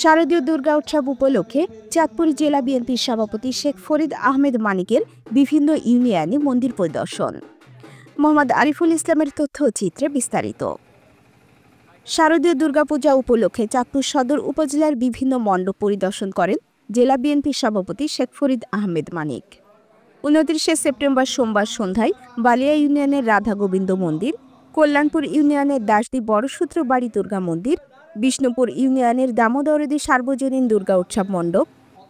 শারদীয় দুর্গা উৎসব উপলক্ষে চাঁদপুর জেলা বিএনপির সভাপতি শেখ ফরিদ আহমেদ মানিকের বিভিন্ন ইউনিয়নে মন্দির পরিদর্শন। মোহাম্মদ আরিফুল ইসলামের তথ্যচিত্রে বিস্তারিত। শারদীয় দুর্গাপূজা উপলক্ষে চাঁদপুর সদর উপজেলার বিভিন্ন মণ্ডপ পরিদর্শন করেন জেলা বিএনপির সভাপতি শেখ ফরিদ আহমেদ মানিক। 29 সেপ্টেম্বর সোমবার সন্ধ্যায় বালিয়া ইউনিয়নের রাধা গোবিন্দ মন্দির, কল্যাণপুর ইউনিয়নের দাসদী বড়সূত্র বাড়ি দুর্গা মন্দির, বিষ্ণুপুর ইউনিয়নের দামোদরদী সার্বজনীন দুর্গা উৎসব মণ্ডপ,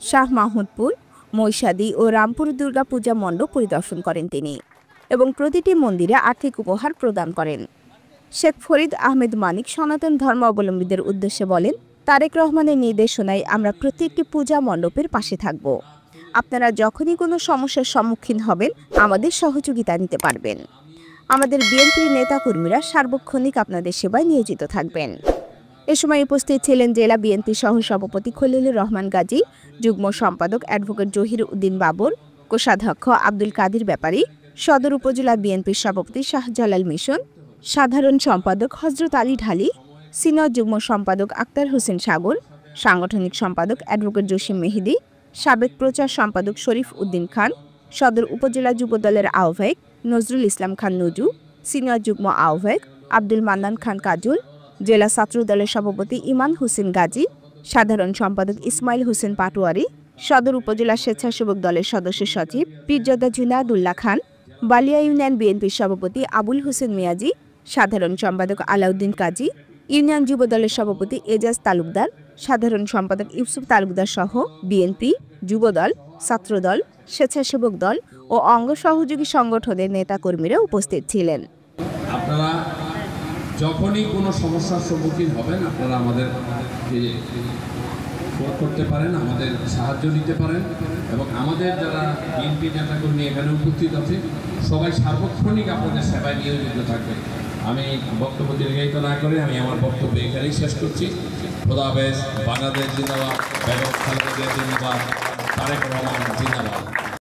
শাহ মাহমুদপুর, মৈশাদী ও রামপুর দুর্গা পূজা মণ্ডপ পরিদর্শন করেন তিনি এবং প্রতিটি মন্দিরে আর্থিক উপহার প্রদান করেন। শেখ ফরিদ আহমেদ মানিক সনাতন ধর্মাবলম্বীদের উদ্দেশ্যে বলেন, তারেক রহমানের নির্দেশনায় আমরা প্রত্যেকটি পূজা মণ্ডপের পাশে থাকব। আপনারা যখনই কোনো সমস্যার সম্মুখীন হবেন আমাদের সহযোগিতা নিতে পারবেন। আমাদের বিএনপির নেতাকর্মীরা সার্বক্ষণিক আপনাদের সেবায় নিয়োজিত থাকবেন। এ সময় উপস্থিত ছিলেন জেলা বিএনপি সহসভাপতি খলিলুর রহমান গাজী, যুগ্ম সম্পাদক অ্যাডভোকেট জহির উদ্দিন বাবর, কোষাধ্যক্ষ আব্দুল কাদির ব্যাপারী, সদর উপজেলা বিএনপির সভাপতি শাহজালাল মিশন, সাধারণ সম্পাদক হযরত আলী ঢালী, সিনিয়র যুগ্ম সম্পাদক আক্তার হোসেন সাগর, সাংগঠনিক সম্পাদক অ্যাডভোকেট জসিম মেহেদি, সাবেক প্রচার সম্পাদক শরীফ উদ্দিন খান, সদর উপজেলা যুবদলের আহ্বায়ক নজরুল ইসলাম খান নজু, সিনিয়র যুগ্ম আহ্বায়ক আব্দুল মান্নান খান কাজল, জেলা ছাত্রদলের সভাপতি ইমান হোসেন গাজী, সাধারণ সম্পাদক ইসমাইল হোসেন পাটোয়ারি, সদর উপজেলা স্বেচ্ছাসেবক দলের সদস্য সচিব পীরজাদা জুনায়েদুল্লাহ খান, বালিয়া ইউনিয়ন বিএনপির সভাপতি আবুল হোসেন মিয়াজি, সাধারণ সম্পাদক আলাউদ্দিন কাজী, ইউনিয়ন যুবদলের সভাপতি এজাজ তালুকদার, সাধারণ সম্পাদক ইউসুফ তালুকদার সহ বিএনপি, যুবদল, ছাত্রদল, স্বেচ্ছাসেবক দল ও অঙ্গ সহযোগী সংগঠনের নেতাকর্মীরা উপস্থিত ছিলেন। আপনারা যখনই কোনো সমস্যার সম্মুখীন হবেন আপনারা আমাদের করতে পারেন, আমাদের সাহায্য নিতে পারেন এবং আমাদের যারা বিএনপি নেতাকর্মী এখানে উপস্থিত আছে সবাই সার্বক্ষণিক আপনাদের সেবায় নিয়োজিত থাকবে। আমি বক্তব্য দীর্ঘায়িত না করে আমি আমার বক্তব্য এখানেই শেষ করছি। খোদা হাফেজ। বাংলাদেশ জিন্দাবাদ। বেগম খালেদা জিয়া জিন্দাবাদ। তারেক রহমান জিন্দাবাদ।